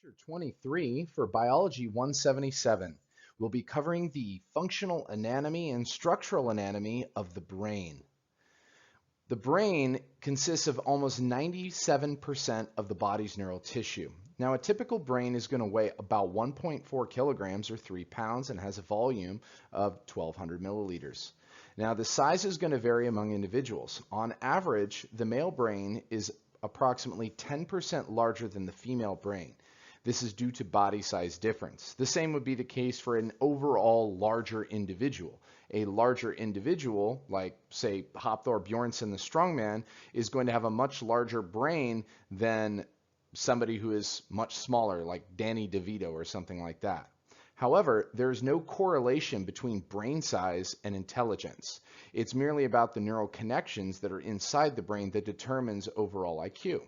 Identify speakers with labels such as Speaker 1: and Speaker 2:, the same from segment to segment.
Speaker 1: Lecture 23 for Biology 177. We'll be covering the functional anatomy and structural anatomy of the brain. The brain consists of almost 97% of the body's neural tissue. Now, a typical brain is going to weigh about 1.4 kilograms or 3 pounds and has a volume of 1,200 milliliters. Now, the size is going to vary among individuals. On average, the male brain is approximately 10% larger than the female brain. This is due to body size difference. The same would be the case for an overall larger individual. A larger individual, like say Hafthor Bjornsson, the strongman, is going to have a much larger brain than somebody who is much smaller, like Danny DeVito or something like that. However, there is no correlation between brain size and intelligence. It's merely about the neural connections that are inside the brain that determines overall IQ.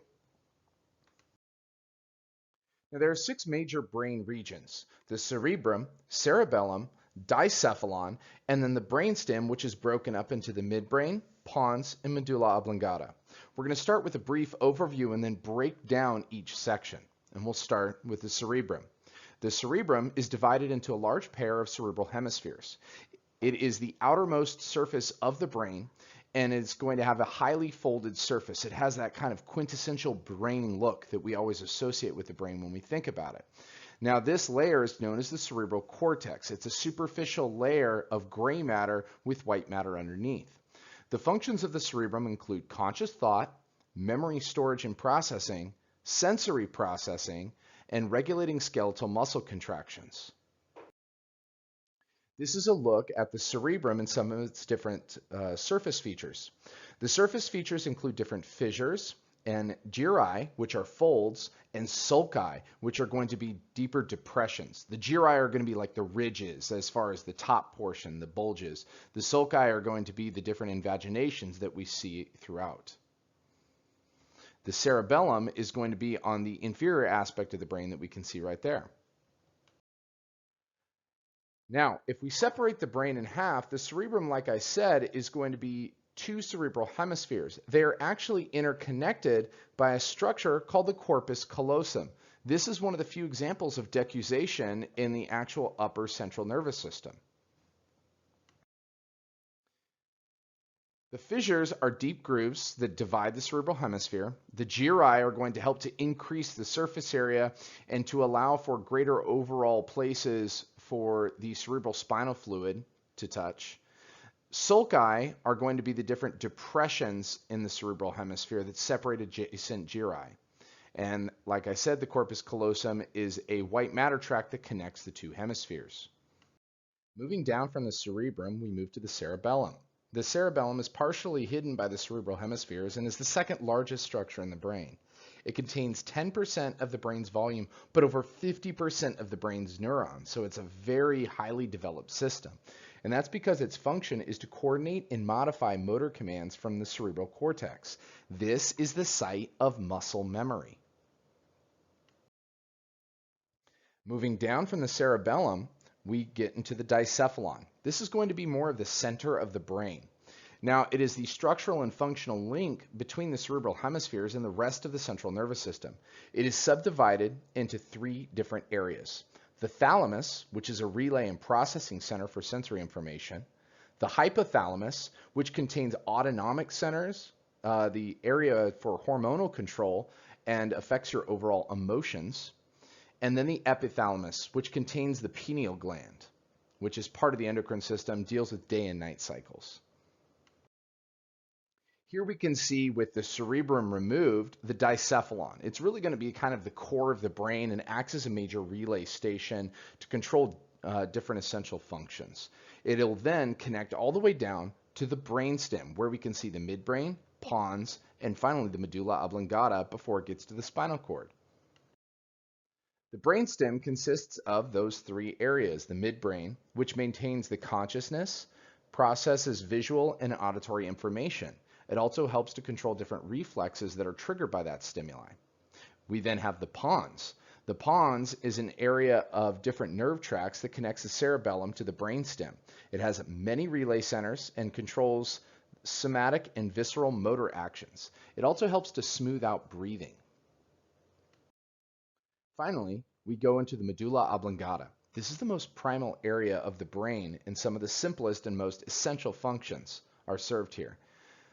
Speaker 1: Now, there are 6 major brain regions: the cerebrum, cerebellum, dicephalon, and then the brainstem, which is broken up into the midbrain, pons, and medulla oblongata. We're going to start with a brief overview and then break down each section. And we'll start with the cerebrum. The cerebrum is divided into a large pair of cerebral hemispheres. It is the outermost surface of the brain, and it's going to have a highly folded surface. It has that kind of quintessential brain look that we always associate with the brain when we think about it. Now, this layer is known as the cerebral cortex. It's a superficial layer of gray matter with white matter underneath. The functions of the cerebrum include conscious thought, memory storage and processing, sensory processing, and regulating skeletal muscle contractions. This is a look at the cerebrum and some of its different surface features. The surface features include different fissures and gyri, which are folds, and sulci, which are going to be deeper depressions. The gyri are going to be like the ridges as far as the top portion, the bulges. The sulci are going to be the different invaginations that we see throughout. The cerebellum is going to be on the inferior aspect of the brain that we can see right there. Now, if we separate the brain in half, the cerebrum, like I said, is going to be 2 cerebral hemispheres. They are actually interconnected by a structure called the corpus callosum. This is one of the few examples of decussation in the actual upper central nervous system. The fissures are deep grooves that divide the cerebral hemisphere. The gyri are going to help to increase the surface area and to allow for greater overall places for the cerebral spinal fluid to touch. Sulci are going to be the different depressions in the cerebral hemisphere that separate adjacent gyri. And like I said, the corpus callosum is a white matter tract that connects the 2 hemispheres. Moving down from the cerebrum, we move to the cerebellum. The cerebellum is partially hidden by the cerebral hemispheres and is the second largest structure in the brain. It contains 10% of the brain's volume, but over 50% of the brain's neurons, so it's a very highly developed system. And that's because its function is to coordinate and modify motor commands from the cerebral cortex. This is the site of muscle memory. Moving down from the cerebellum, we get into the dicephalon. This is going to be more of the center of the brain. Now, it is the structural and functional link between the cerebral hemispheres and the rest of the central nervous system. It is subdivided into 3 different areas: the thalamus, which is a relay and processing center for sensory information; the hypothalamus, which contains autonomic centers, the area for hormonal control and affects your overall emotions; and then the epithalamus, which contains the pineal gland, which is part of the endocrine system, deals with day and night cycles. Here we can see, with the cerebrum removed, the dicephalon. It's really going to be kind of the core of the brain and acts as a major relay station to control different essential functions. It'll then connect all the way down to the brainstem, where we can see the midbrain, pons, and finally the medulla oblongata before it gets to the spinal cord. The brainstem consists of those 3 areas: the midbrain, which maintains the consciousness, processes visual and auditory information. It also helps to control different reflexes that are triggered by that stimuli. We then have the pons. The pons is an area of different nerve tracts that connects the cerebellum to the brainstem. It has many relay centers and controls somatic and visceral motor actions. It also helps to smooth out breathing. Finally, we go into the medulla oblongata. This is the most primal area of the brain, and some of the simplest and most essential functions are served here.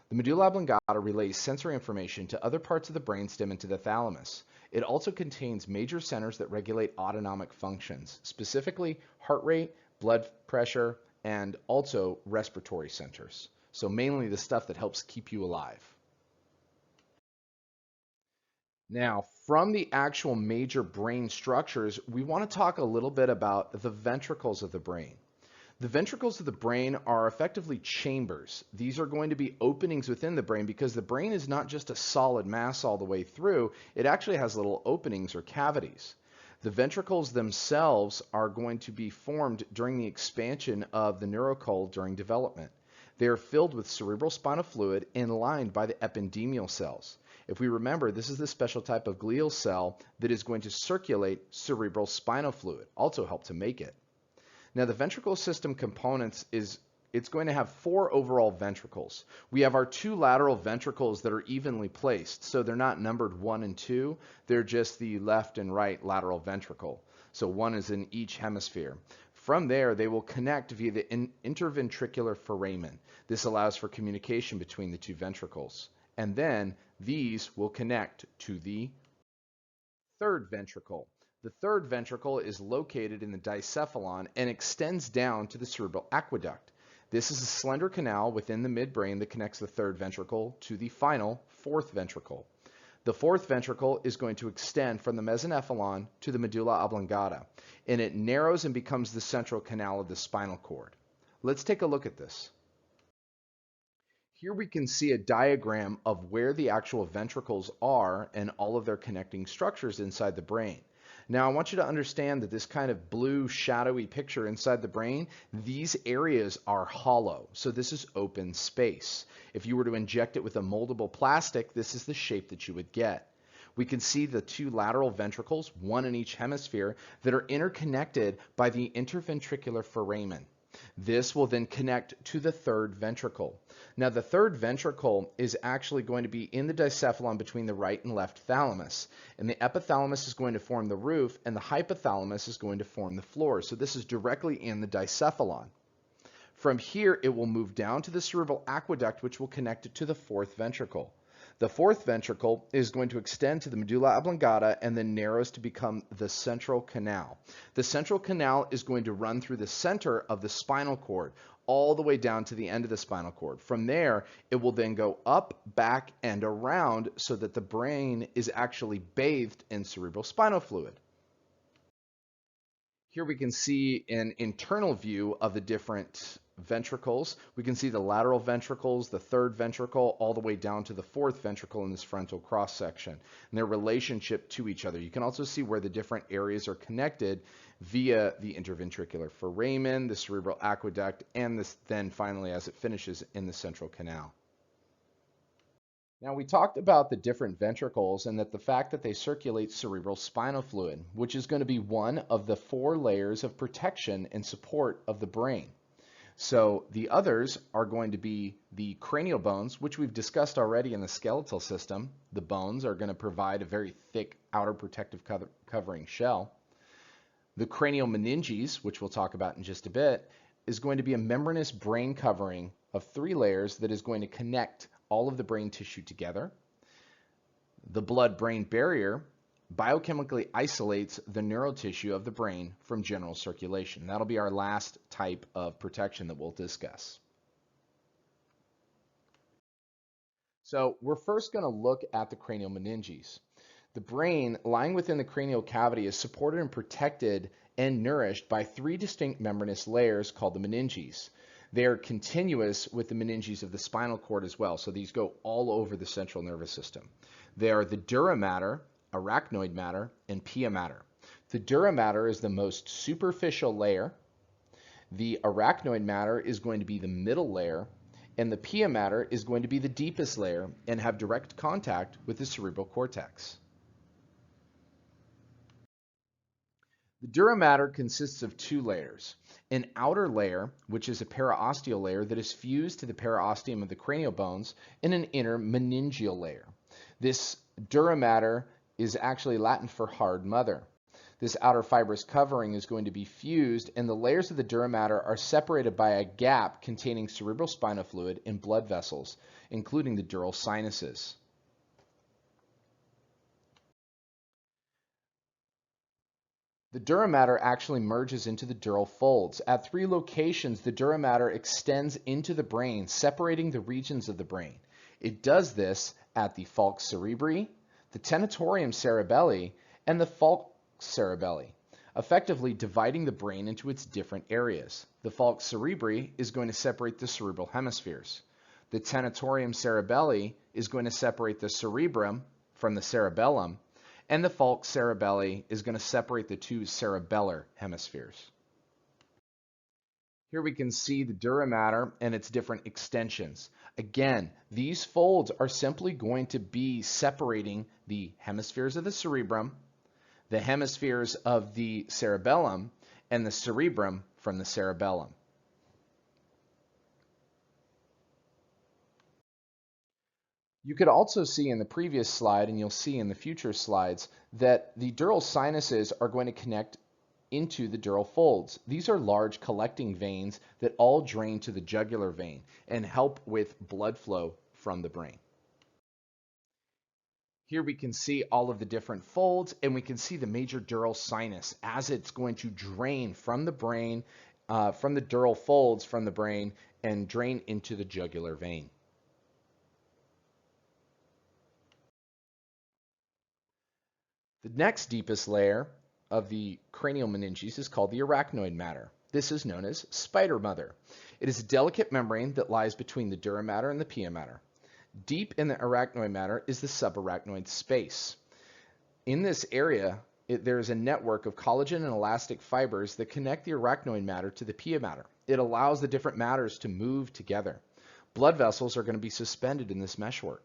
Speaker 1: The medulla oblongata relays sensory information to other parts of the brainstem and to the thalamus. It also contains major centers that regulate autonomic functions, specifically heart rate, blood pressure, and also respiratory centers. So mainly the stuff that helps keep you alive. Now, from the actual major brain structures, we want to talk a little bit about the ventricles of the brain. The ventricles of the brain are effectively chambers. These are going to be openings within the brain because the brain is not just a solid mass all the way through. It actually has little openings or cavities. The ventricles themselves are going to be formed during the expansion of the neurocul during development. They are filled with cerebral spinal fluid and lined by the ependymial cells. If we remember, this is the special type of glial cell that is going to circulate cerebral spinal fluid, also help to make it. Now, the ventricle system components it's going to have 4 overall ventricles. We have our 2 lateral ventricles that are evenly placed, so they're not numbered 1 and 2. They're just the left and right lateral ventricle. So 1 is in each hemisphere. From there, they will connect via the interventricular foramen. This allows for communication between the 2 ventricles. And then these will connect to the 3rd ventricle. The 3rd ventricle is located in the dicephalon and extends down to the cerebral aqueduct. This is a slender canal within the midbrain that connects the 3rd ventricle to the final 4th ventricle. The 4th ventricle is going to extend from the mesencephalon to the medulla oblongata, and it narrows and becomes the central canal of the spinal cord. Let's take a look at this. Here we can see a diagram of where the actual ventricles are and all of their connecting structures inside the brain. Now I want you to understand that this kind of blue shadowy picture inside the brain, these areas are hollow. So this is open space. If you were to inject it with a moldable plastic, this is the shape that you would get. We can see the 2 lateral ventricles, 1 in each hemisphere, that are interconnected by the interventricular foramen. This will then connect to the 3rd ventricle. Now the 3rd ventricle is actually going to be in the dicephalon between the right and left thalamus. And the epithalamus is going to form the roof and the hypothalamus is going to form the floor. So this is directly in the dicephalon. From here, it will move down to the cerebral aqueduct, which will connect it to the 4th ventricle. The 4th ventricle is going to extend to the medulla oblongata and then narrows to become the central canal. The central canal is going to run through the center of the spinal cord all the way down to the end of the spinal cord. From there, it will then go up, back, and around so that the brain is actually bathed in cerebral spinal fluid. Here we can see an internal view of the different ventricles. We can see the lateral ventricles, the 3rd ventricle, all the way down to the 4th ventricle in this frontal cross section, and their relationship to each other. You can also see where the different areas are connected via the interventricular foramen, the cerebral aqueduct, and then finally as it finishes in the central canal. Now we talked about the different ventricles and that the fact that they circulate cerebral spinal fluid, which is going to be one of the 4 layers of protection and support of the brain. So the others are going to be the cranial bones, which we've discussed already in the skeletal system. The bones are going to provide a very thick outer protective covering shell. The cranial meninges, which we'll talk about in just a bit, is going to be a membranous brain covering of 3 layers that is going to connect all of the brain tissue together. The blood-brain barrier biochemically isolates the neural tissue of the brain from general circulation. That'll be our last type of protection that we'll discuss. So we're first going to look at the cranial meninges. The brain lying within the cranial cavity is supported and protected and nourished by 3 distinct membranous layers called the meninges. They are continuous with the meninges of the spinal cord as well, so these go all over the central nervous system. They are the dura mater, arachnoid matter, and pia mater. The dura mater is the most superficial layer. The arachnoid matter is going to be the middle layer, and the pia mater is going to be the deepest layer and have direct contact with the cerebral cortex. The dura mater consists of 2 layers. An outer layer, which is a paraosteal layer that is fused to the paraosteum of the cranial bones, and an inner meningeal layer. This dura mater is actually Latin for hard mother. This outer fibrous covering is going to be fused, and the layers of the dura mater are separated by a gap containing cerebrospinal fluid and blood vessels, including the dural sinuses. The dura mater actually merges into the dural folds. At 3 locations, the dura mater extends into the brain, separating the regions of the brain. It does this at the falx cerebri, the tentorium cerebelli, and the falx cerebelli, effectively dividing the brain into its different areas. The falx cerebri is going to separate the cerebral hemispheres. The tentorium cerebelli is going to separate the cerebrum from the cerebellum, and the falx cerebelli is going to separate the 2 cerebellar hemispheres. Here we can see the dura mater and its different extensions. Again, these folds are simply going to be separating the hemispheres of the cerebrum, the hemispheres of the cerebellum, and the cerebrum from the cerebellum. You could also see in the previous slide, and you'll see in the future slides, that the dural sinuses are going to connect into the dural folds. These are large collecting veins that all drain to the jugular vein and help with blood flow from the brain. Here we can see all of the different folds, and we can see the major dural sinus as it's going to drain from the brain, from the dural folds from the brain, and drain into the jugular vein. The next deepest layer of the cranial meninges is called the arachnoid matter. This is known as spider mother. It is a delicate membrane that lies between the dura mater and the pia mater. Deep in the arachnoid matter is the subarachnoid space. In this area, there is a network of collagen and elastic fibers that connect the arachnoid matter to the pia mater. It allows the different matters to move together. Blood vessels are going to be suspended in this meshwork.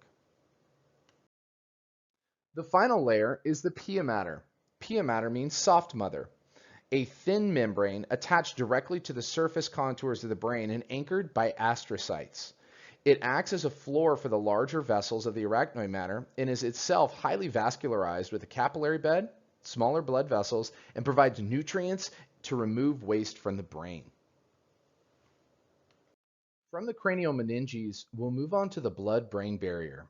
Speaker 1: The final layer is the pia mater. Pia mater means soft mother, a thin membrane attached directly to the surface contours of the brain and anchored by astrocytes. It acts as a floor for the larger vessels of the arachnoid matter and is itself highly vascularized with a capillary bed, smaller blood vessels, and provides nutrients to remove waste from the brain. From the cranial meninges, we'll move on to the blood-brain barrier.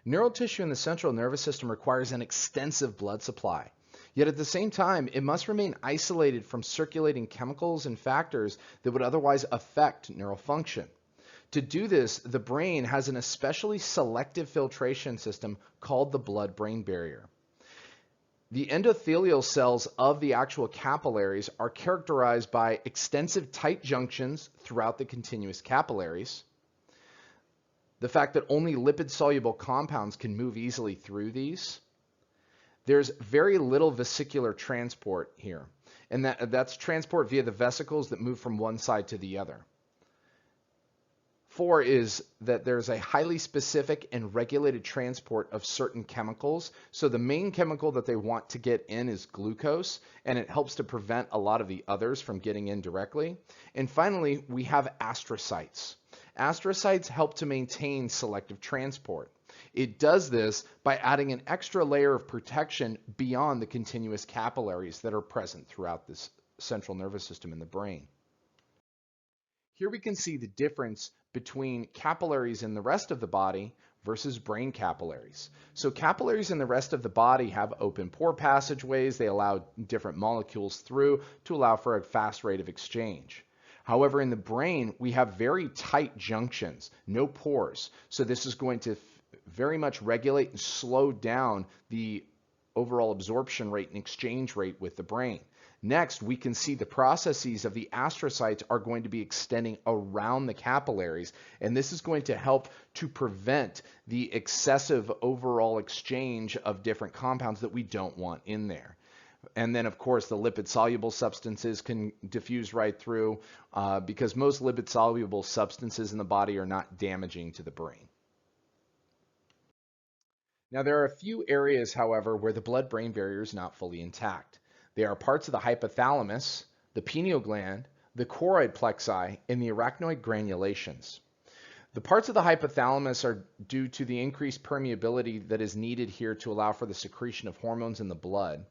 Speaker 1: Neural tissue in the central nervous system requires an extensive blood supply. Yet at the same time, it must remain isolated from circulating chemicals and factors that would otherwise affect neural function. To do this, the brain has an especially selective filtration system called the blood-brain barrier. The endothelial cells of the actual capillaries are characterized by extensive tight junctions throughout the continuous capillaries, the fact that only lipid-soluble compounds can move easily through these. There's very little vesicular transport here, and that's transport via the vesicles that move from one side to the other. 4 is that there's a highly specific and regulated transport of certain chemicals. So the main chemical that they want to get in is glucose, and it helps to prevent a lot of the others from getting in directly. And finally, we have astrocytes. Astrocytes help to maintain selective transport. It does this by adding an extra layer of protection beyond the continuous capillaries that are present throughout this central nervous system in the brain. Here we can see the difference between capillaries in the rest of the body versus brain capillaries. So capillaries in the rest of the body have open pore passageways. They allow different molecules through to allow for a fast rate of exchange. However, in the brain, we have very tight junctions, no pores. So this is going to very much regulate and slow down the overall absorption rate and exchange rate with the brain. Next, we can see the processes of the astrocytes are going to be extending around the capillaries, and this is going to help to prevent the excessive overall exchange of different compounds that we don't want in there. And then, of course, the lipid-soluble substances can diffuse right through because most lipid-soluble substances in the body are not damaging to the brain. Now, there are a few areas, however, where the blood-brain barrier is not fully intact. They are parts of the hypothalamus, the pineal gland, the choroid plexi, and the arachnoid granulations. The parts of the hypothalamus are due to the increased permeability that is needed here to allow for the secretion of hormones in the blood.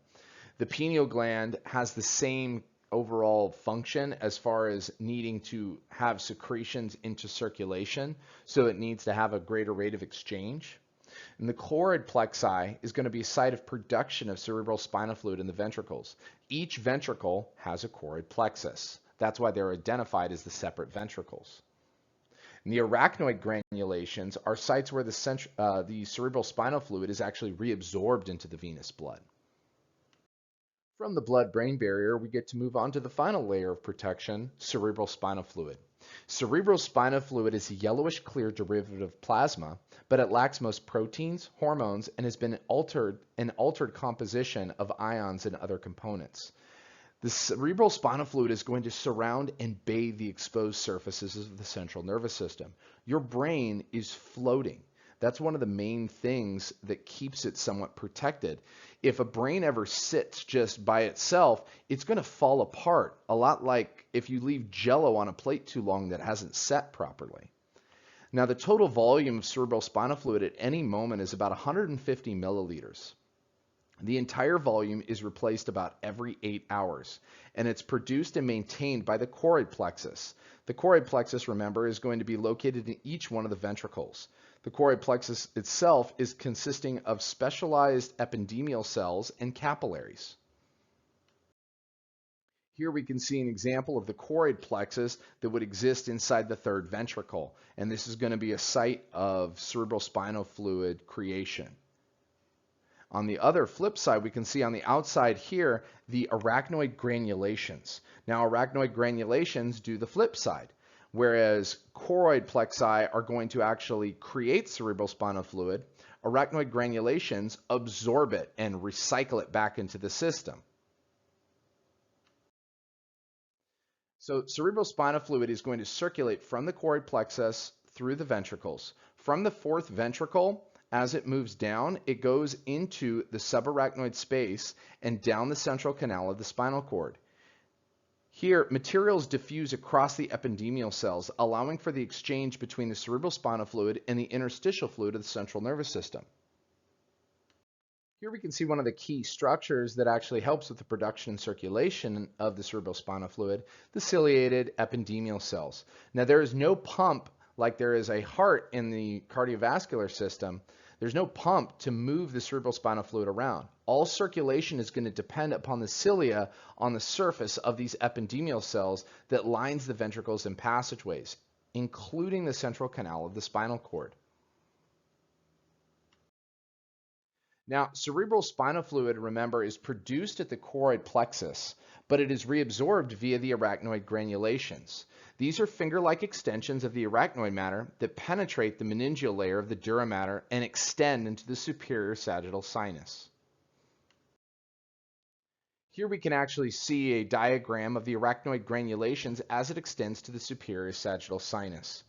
Speaker 1: The pineal gland has the same overall function as far as needing to have secretions into circulation, so it needs to have a greater rate of exchange. And the choroid plexi is going to be a site of production of cerebral spinal fluid in the ventricles. Each ventricle has a choroid plexus. That's why they're identified as the separate ventricles. And the arachnoid granulations are sites where the cerebral spinal fluid is actually reabsorbed into the venous blood. From the blood-brain barrier, we get to move on to the final layer of protection, cerebral spinal fluid. Cerebral spinal fluid is a yellowish clear derivative of plasma, but it lacks most proteins, hormones, and has been an altered composition of ions and other components. The cerebral spinal fluid is going to surround and bathe the exposed surfaces of the central nervous system. Your brain is floating. That's one of the main things that keeps it somewhat protected. If a brain ever sits just by itself, it's going to fall apart, a lot like if you leave Jell-O on a plate too long that hasn't set properly. Now, the total volume of cerebral spinal fluid at any moment is about 150 milliliters. The entire volume is replaced about every 8 hours, and it's produced and maintained by the choroid plexus. The choroid plexus, remember, is going to be located in each one of the ventricles. The choroid plexus itself is consisting of specialized ependymial cells and capillaries. Here we can see an example of the choroid plexus that would exist inside the third ventricle, and this is going to be a site of cerebral spinal fluid creation. On the other flip side, we can see on the outside here the arachnoid granulations. Now, arachnoid granulations do the flip side, whereas choroid plexi are going to actually create cerebral spinal fluid. Arachnoid granulations absorb it and recycle it back into the system. So cerebral spinal fluid is going to circulate from the choroid plexus through the ventricles. From the fourth ventricle, as it moves down, it goes into the subarachnoid space and down the central canal of the spinal cord. Here, materials diffuse across the ependymial cells, allowing for the exchange between the cerebral spinal fluid and the interstitial fluid of the central nervous system. Here we can see one of the key structures that actually helps with the production and circulation of the cerebral spinal fluid, the ciliated ependymial cells. Now, there is no pump like there is a heart in the cardiovascular system. There's no pump to move the cerebral spinal fluid around. All circulation is going to depend upon the cilia on the surface of these ependymial cells that lines the ventricles and passageways, including the central canal of the spinal cord. Now, cerebral spinal fluid, remember, is produced at the choroid plexus, but it is reabsorbed via the arachnoid granulations. These are finger-like extensions of the arachnoid matter that penetrate the meningeal layer of the dura mater and extend into the superior sagittal sinus. Here we can actually see a diagram of the arachnoid granulations as it extends to the superior sagittal sinus.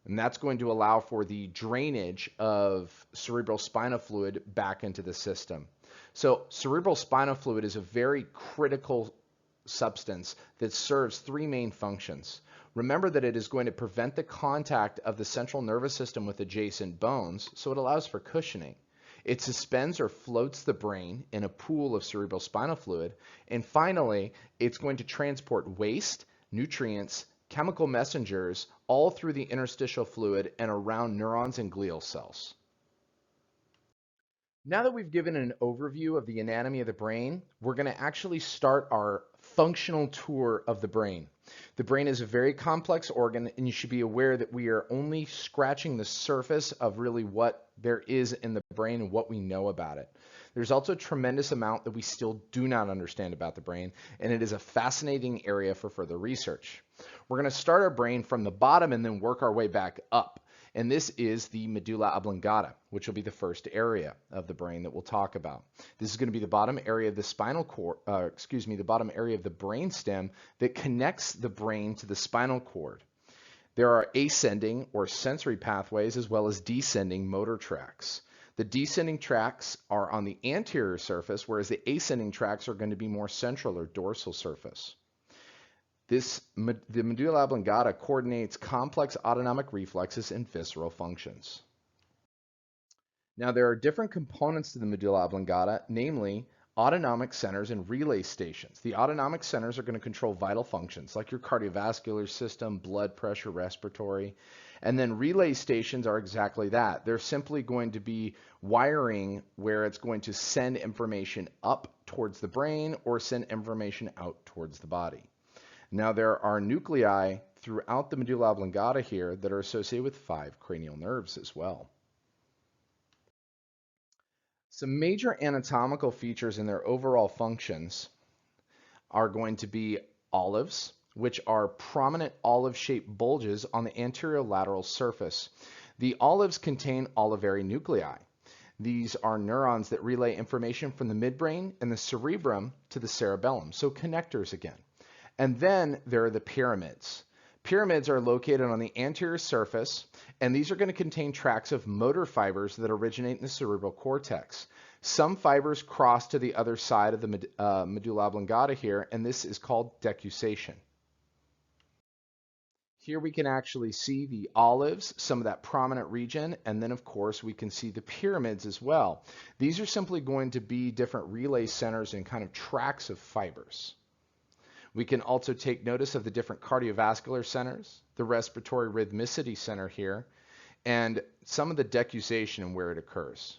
Speaker 1: And that's going to allow for the drainage of cerebral spinal fluid back into the system. So cerebral spinal fluid is a very critical substance that serves three main functions. Remember that it is going to prevent the contact of the central nervous system with adjacent bones, so it allows for cushioning. It suspends or floats the brain in a pool of cerebral spinal fluid. And finally, it's going to transport waste, nutrients, chemical messengers all through the interstitial fluid and around neurons and glial cells. Now that we've given an overview of the anatomy of the brain, we're going to actually start our functional tour of the brain. The brain is a very complex organ, and you should be aware that we are only scratching the surface of really what there is in the brain and what we know about it. There's also a tremendous amount that we still do not understand about the brain, and it is a fascinating area for further research. We're going to start our brain from the bottom and then work our way back up. And this is the medulla oblongata, which will be the first area of the brain that we'll talk about. This is going to be the bottom area of the spinal cord, the bottom area of the brainstem that connects the brain to the spinal cord. There are ascending or sensory pathways as well as descending motor tracts. The descending tracts are on the anterior surface, whereas the ascending tracts are going to be more central or dorsal surface. The medulla oblongata coordinates complex autonomic reflexes and visceral functions. Now, there are different components to the medulla oblongata, namely autonomic centers and relay stations. The autonomic centers are going to control vital functions like your cardiovascular system, blood pressure, respiratory. And then relay stations are exactly that. They're simply going to be wiring where it's going to send information up towards the brain or send information out towards the body. Now, there are nuclei throughout the medulla oblongata here that are associated with 5 cranial nerves as well. Some major anatomical features in their overall functions are going to be olives, which are prominent olive-shaped bulges on the anterior lateral surface. The olives contain olivary nuclei. These are neurons that relay information from the midbrain and the cerebrum to the cerebellum, so connectors again. And then there are the pyramids. Pyramids are located on the anterior surface, and these are going to contain tracts of motor fibers that originate in the cerebral cortex. Some fibers cross to the other side of the medulla oblongata here, and this is called decussation. Here we can actually see the olives, some of that prominent region, and then of course we can see the pyramids as well. These are simply going to be different relay centers and kind of tracts of fibers. We can also take notice of the different cardiovascular centers, the respiratory rhythmicity center here, and some of the decussation and where it occurs.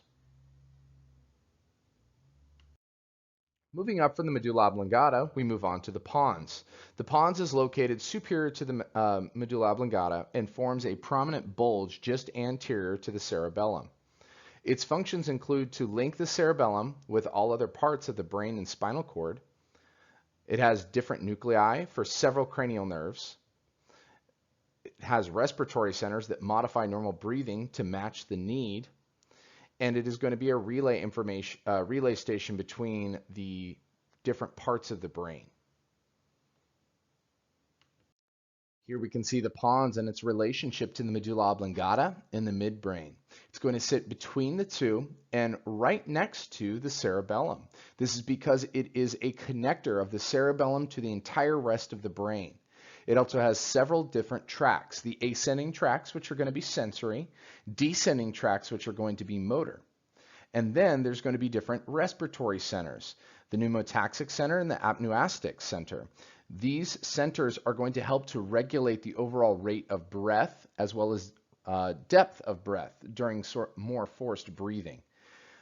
Speaker 1: Moving up from the medulla oblongata, we move on to the pons. The pons is located superior to the medulla oblongata and forms a prominent bulge just anterior to the cerebellum. Its functions include to link the cerebellum with all other parts of the brain and spinal cord. It has different nuclei for several cranial nerves. It has respiratory centers that modify normal breathing to match the need. And it is going to be a relay station between the different parts of the brain. Here we can see the pons and its relationship to the medulla oblongata and the midbrain. It's going to sit between the two and right next to the cerebellum. This is because it is a connector of the cerebellum to the entire rest of the brain. It also has several different tracts, the ascending tracts, which are going to be sensory, descending tracts, which are going to be motor. And then there's going to be different respiratory centers, the pneumotaxic center and the apnoastic center. These centers are going to help to regulate the overall rate of breath as well as depth of breath during more forced breathing.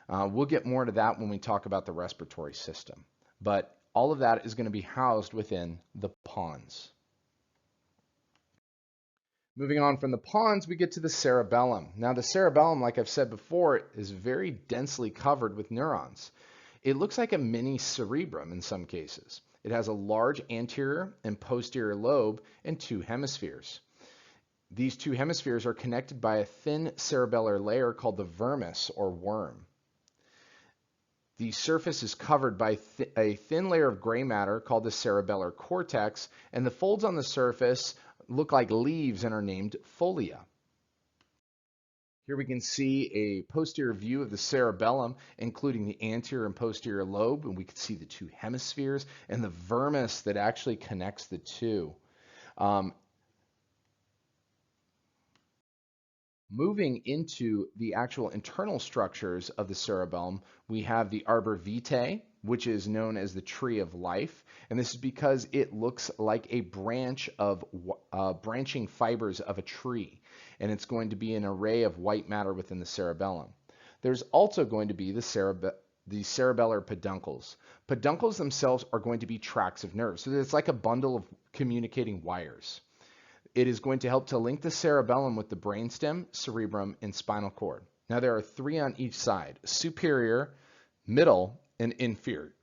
Speaker 1: We'll get more to that when we talk about the respiratory system. But all of that is going to be housed within the pons. Moving on from the pons, we get to the cerebellum. Now the cerebellum, like I've said before, is very densely covered with neurons. It looks like a mini cerebrum in some cases. It has a large anterior and posterior lobe and 2 hemispheres. These 2 hemispheres are connected by a thin cerebellar layer called the vermis or worm. The surface is covered by a thin layer of gray matter called the cerebellar cortex, and the folds on the surface look like leaves and are named folia. Here we can see a posterior view of the cerebellum, including the anterior and posterior lobe, and we can see the 2 hemispheres and the vermis that actually connects the two. Moving into the actual internal structures of the cerebellum, we have the arbor vitae, which is known as the tree of life, and this is because it looks like a branch of branching fibers of a tree, and it's going to be an array of white matter within the cerebellum. There's also going to be the cerebellar peduncles. Peduncles themselves are going to be tracts of nerves, so it's like a bundle of communicating wires. It is going to help to link the cerebellum with the brainstem, cerebrum, and spinal cord. Now there are 3 on each side: superior, middle, and inferior.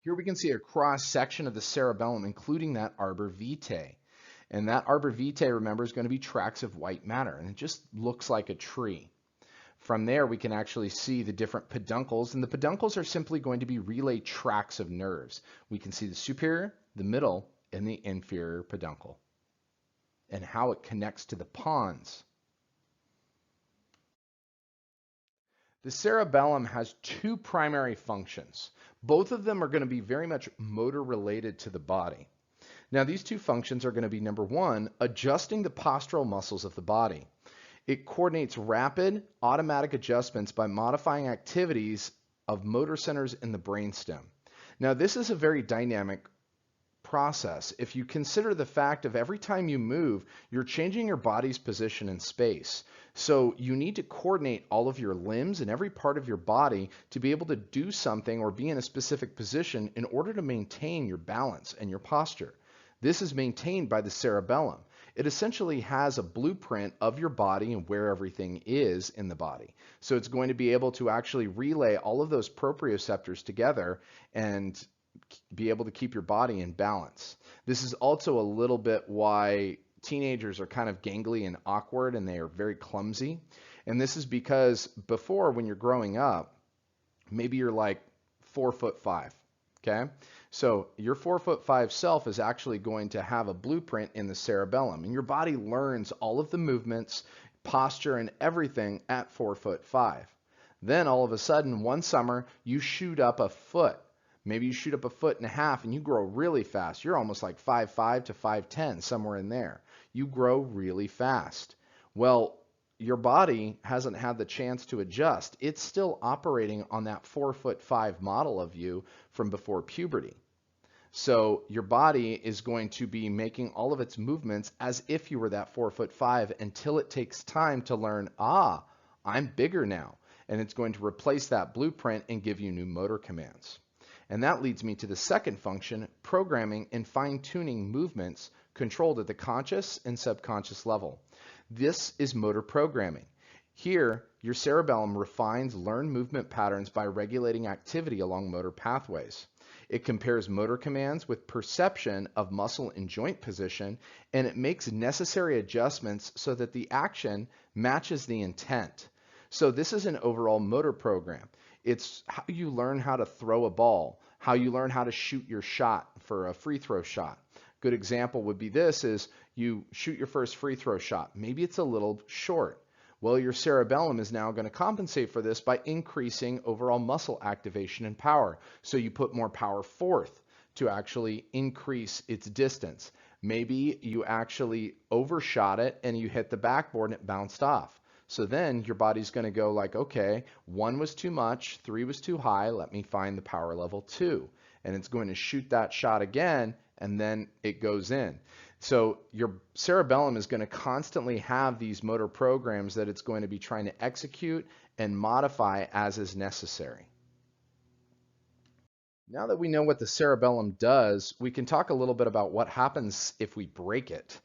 Speaker 1: Here we can see a cross section of the cerebellum, including that arbor vitae. And that arbor vitae, remember, is going to be tracts of white matter, and it just looks like a tree. From there, we can actually see the different peduncles, and the peduncles are simply going to be relay tracts of nerves. We can see the superior, the middle, and the inferior peduncle, and how it connects to the pons. The cerebellum has 2 primary functions. Both of them are going to be very much motor related to the body. Now these 2 functions are going to be, number 1, adjusting the postural muscles of the body. It coordinates rapid, automatic adjustments by modifying activities of motor centers in the brainstem. Now, this is a very dynamic process. If you consider the fact of every time you move, you're changing your body's position in space. So you need to coordinate all of your limbs and every part of your body to be able to do something or be in a specific position in order to maintain your balance and your posture. This is maintained by the cerebellum. It essentially has a blueprint of your body and where everything is in the body. So it's going to be able to actually relay all of those proprioceptors together and be able to keep your body in balance. This is also a little bit why teenagers are kind of gangly and awkward and they are very clumsy. And this is because before, when you're growing up, maybe you're like 4'5", okay? So your 4'5" self is actually going to have a blueprint in the cerebellum, and your body learns all of the movements, posture, and everything at 4'5". Then all of a sudden, one summer, you shoot up a foot. Maybe you shoot up a 1.5 feet and you grow really fast. You're almost like 5'5" to 5'10", somewhere in there. You grow really fast. Well, your body hasn't had the chance to adjust. It's still operating on that 4'5" model of you from before puberty. So your body is going to be making all of its movements as if you were that 4'5" until it takes time to learn, I'm bigger now. And it's going to replace that blueprint and give you new motor commands. And that leads me to the second function, programming and fine-tuning movements controlled at the conscious and subconscious level. This is motor programming. Here, your cerebellum refines learned movement patterns by regulating activity along motor pathways. It compares motor commands with perception of muscle and joint position, and it makes necessary adjustments so that the action matches the intent. So this is an overall motor program. It's how you learn how to throw a ball, how you learn how to shoot your shot for a free throw shot. Good example would be this is you shoot your first free throw shot. Maybe it's a little short. Well, your cerebellum is now going to compensate for this by increasing overall muscle activation and power. So you put more power forth to actually increase its distance. Maybe you actually overshot it and you hit the backboard and it bounced off. So then your body's going to go like, okay, 1 was too much, 3 was too high, let me find the power level 2. And it's going to shoot that shot again, and then it goes in. So your cerebellum is going to constantly have these motor programs that it's going to be trying to execute and modify as is necessary. Now that we know what the cerebellum does, we can talk a little bit about what happens if we break it.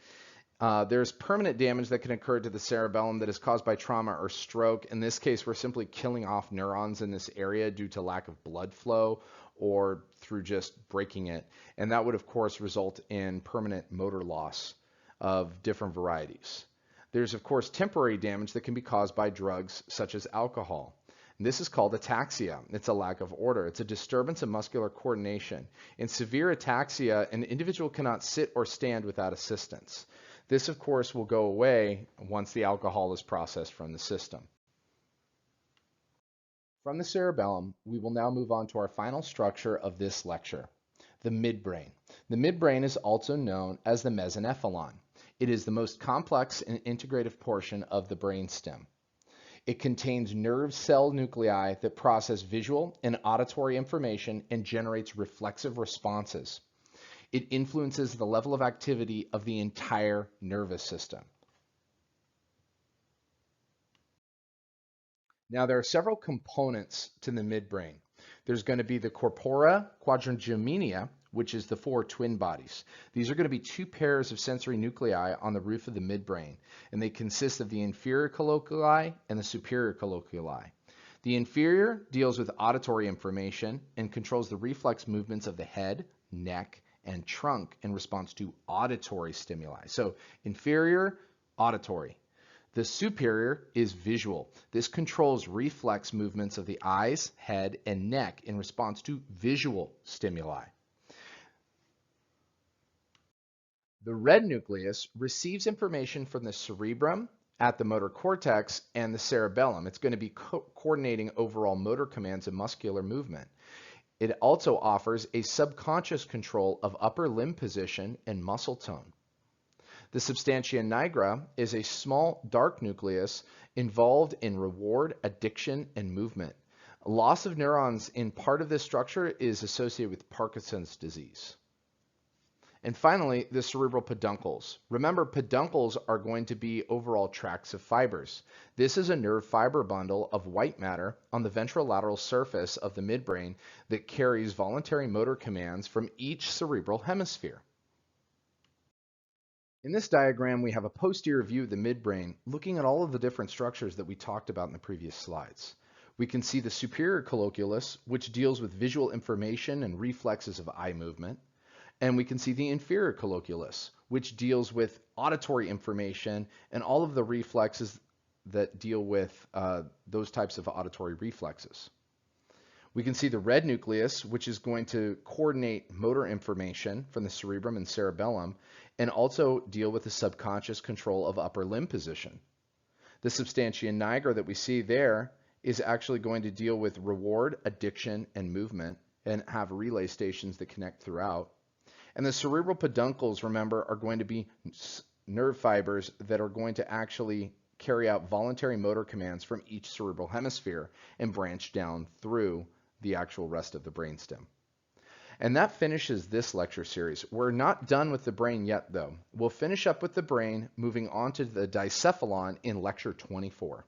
Speaker 1: There's permanent damage that can occur to the cerebellum that is caused by trauma or stroke. In this case, we're simply killing off neurons in this area due to lack of blood flow or through just breaking it. And that would, of course, result in permanent motor loss of different varieties. There's, of course, temporary damage that can be caused by drugs such as alcohol. And this is called ataxia. It's a lack of order. It's a disturbance of muscular coordination. In severe ataxia, an individual cannot sit or stand without assistance. This, of course, will go away once the alcohol is processed from the system. From the cerebellum, we will now move on to our final structure of this lecture, the midbrain. The midbrain is also known as the mesencephalon. It is the most complex and integrative portion of the brainstem. It contains nerve cell nuclei that process visual and auditory information and generates reflexive responses. It influences the level of activity of the entire nervous system. Now, there are several components to the midbrain. There's going to be the corpora quadrigemina, which is the 4 twin bodies. These are going to be 2 pairs of sensory nuclei on the roof of the midbrain, and they consist of the inferior colliculi and the superior colliculi. The inferior deals with auditory information and controls the reflex movements of the head, neck, and trunk in response to auditory stimuli. So inferior, auditory. The superior is visual. This controls reflex movements of the eyes, head, and neck in response to visual stimuli. The red nucleus receives information from the cerebrum at the motor cortex and the cerebellum. It's going to be coordinating overall motor commands and muscular movement. It also offers a subconscious control of upper limb position and muscle tone. The substantia nigra is a small dark nucleus involved in reward, addiction, and movement. Loss of neurons in part of this structure is associated with Parkinson's disease. And finally, the cerebral peduncles. Remember, peduncles are going to be overall tracts of fibers. This is a nerve fiber bundle of white matter on the ventrolateral surface of the midbrain that carries voluntary motor commands from each cerebral hemisphere. In this diagram, we have a posterior view of the midbrain looking at all of the different structures that we talked about in the previous slides. We can see the superior colliculus, which deals with visual information and reflexes of eye movement. And we can see the inferior colliculus, which deals with auditory information and all of the reflexes that deal with those types of auditory reflexes. We can see the red nucleus, which is going to coordinate motor information from the cerebrum and cerebellum, and also deal with the subconscious control of upper limb position. The substantia nigra that we see there is actually going to deal with reward, addiction, and movement, and have relay stations that connect throughout. And the cerebral peduncles, remember, are going to be nerve fibers that are going to actually carry out voluntary motor commands from each cerebral hemisphere and branch down through the actual rest of the brainstem. And that finishes this lecture series. We're not done with the brain yet, though. We'll finish up with the brain, moving on to the dicephalon in lecture 24.